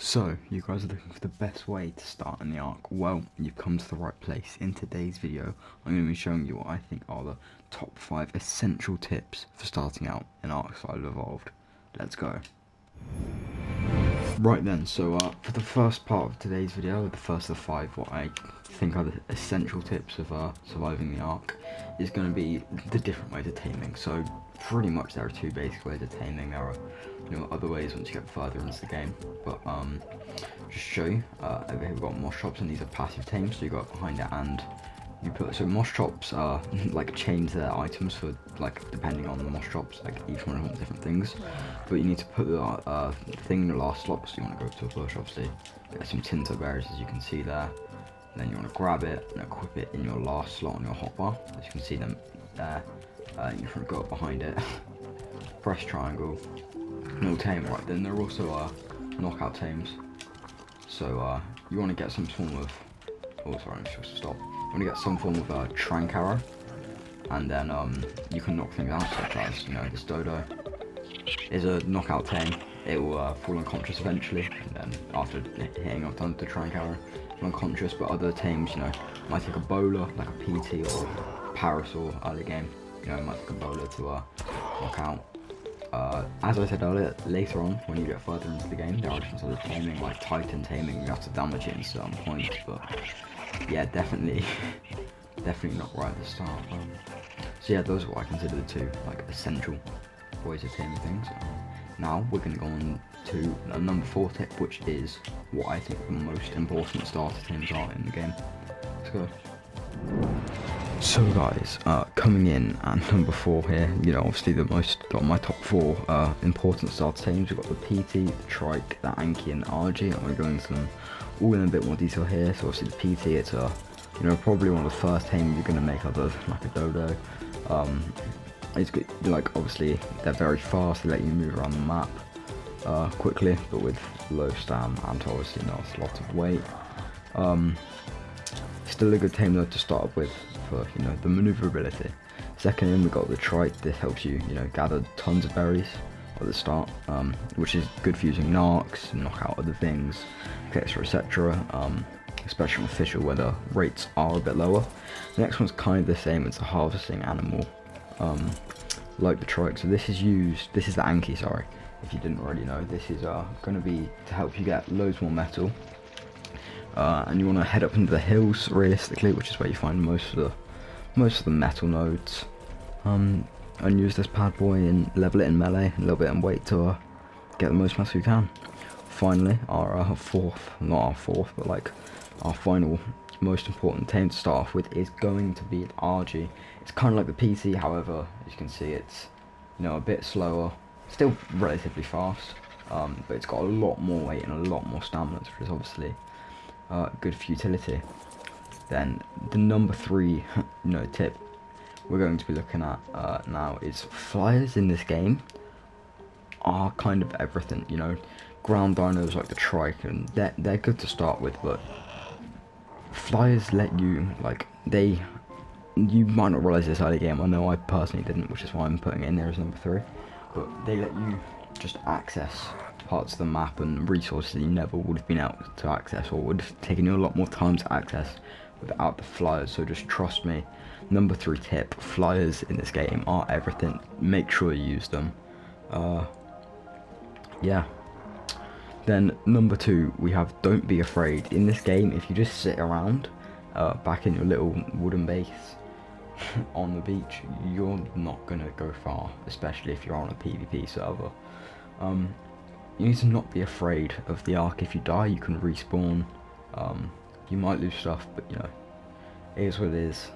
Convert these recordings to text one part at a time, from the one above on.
So, you guys are looking for the best way to start in the Ark. Well, you've come to the right place. In today's video, I'm going to be showing you what I think are the top 5 essential tips for starting out in Ark Evolved. Let's go. Right then, so for the first part of today's video, the first of the 5, what I think are the essential tips of surviving the Ark is going to be the different ways of taming. So pretty much there are 2 basic ways of taming. There are other ways once you get further into the game, but just show you, over here we've got moss chops, and these are passive tames, so you go up behind it and you put, so moss chops like change their items for, like, depending on the moss chops, like each one wants different things, but you need to put the thing in the last slot, so you want to go to a bush, obviously, get some tinto berries as you can see there, and then you want to grab it and equip it in your last slot on your hotbar, as you can see them there. You can go up behind it, press triangle, no tame. Right then, there are also knockout tames, so you want to get some form of, oh sorry, I'm supposed to stop. You want to get some form of trank arrow, and then you can knock things out, such as, this dodo is a knockout tame. It will fall unconscious eventually, and then after hitting off the trank arrow, you're unconscious. But other tames, might take a bowler, like a PT or parasaur early game. It might take a bowler to knock out. As I said earlier, later on, when you get further into the game, there are different sorts of taming, like Titan taming. You have to damage it in certain points, but yeah, definitely not right at the start. So yeah, those are what I consider the 2 essential ways of taming things. Now we're going to go on to a number 4 tip, which is what I think the most important starter tames are in the game. Let's go. So guys, coming in at number 4 here, obviously got my top 4 important starter tames. We've got the PT, the Trike, the Anki, and the RG, and we're going to them all in a bit more detail here. So obviously the PT, it's probably one of the first tames you're going to make other than like a dodo. It's good, obviously they're very fast, they let you move around the map quickly, but with low stam and obviously not a lot of weight. Still a good tame though to start with for the maneuverability. Second in, we got the Trike. This helps you gather tons of berries at the start, which is good for using narcs, knock out other things, etc. Especially on official where the rates are a bit lower. The next one's kind of the same. It's a harvesting animal, like the Trike. So this is the Anki, sorry, if you didn't already know. This is going to be to help you get loads more metal. And you want to head up into the hills realistically, which is where you find most of the metal nodes, and use this bad boy and level it in melee, a little bit in weight to get the most metal you can. Finally, our final most important tame to start off with is going to be the RG. It's kind of like the PT, however, as you can see, it's a bit slower, still relatively fast, but it's got a lot more weight and a lot more stamina, which is obviously good for utility. Then the number 3 tip we're going to be looking at now is flyers in this game are kind of everything. Ground dinos like the Trike, and they're good to start with, but flyers let you, you might not realize this early game. I know I personally didn't, which is why I'm putting it in there as number 3, but they let you just access parts of the map and resources that you never would have been able to access, or would have taken you a lot more time to access without the flyers. So just trust me, number 3 tip, flyers in this game are everything. Make sure you use them. Yeah. Then number 2, we have don't be afraid. In this game, if you just sit around back in your little wooden base on the beach, you're not gonna go far, especially if you're on a PvP server. You need to not be afraid of the Ark. If you die, you can respawn. You might lose stuff, but it is what it is.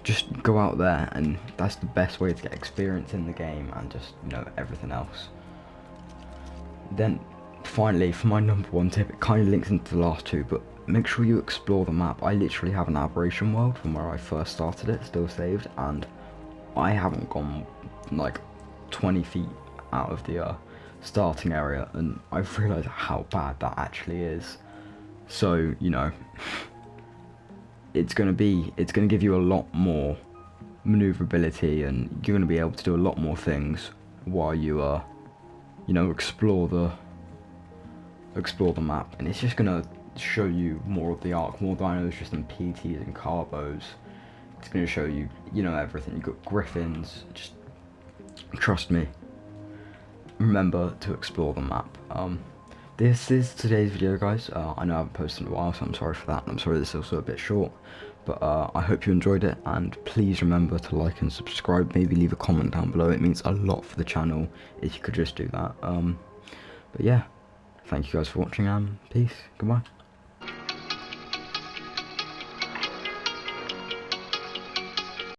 Just go out there, and that's the best way to get experience in the game, and just everything else. Then finally, for my number 1 tip, it kind of links into the last 2, but make sure you explore the map. I literally have an aberration world from where I first started it still saved, and I haven't gone like 20 feet out of the starting area, and I've realised how bad that actually is. So it's gonna give you a lot more maneuverability, and you're gonna be able to do a lot more things while you explore explore the map, and it's just gonna show you more of the Ark, more dinos just than PTs and Carbos. It's gonna show you, you know, everything. You've got Griffins. Just trust me. Remember to explore the map. This is today's video, guys. I know I haven't posted in a while, so I'm sorry for that, and I'm sorry this is also a bit short. But I hope you enjoyed it, and please remember to like and subscribe. Maybe leave a comment down below. It means a lot for the channel if you could just do that. But yeah, thank you guys for watching, and peace. Goodbye.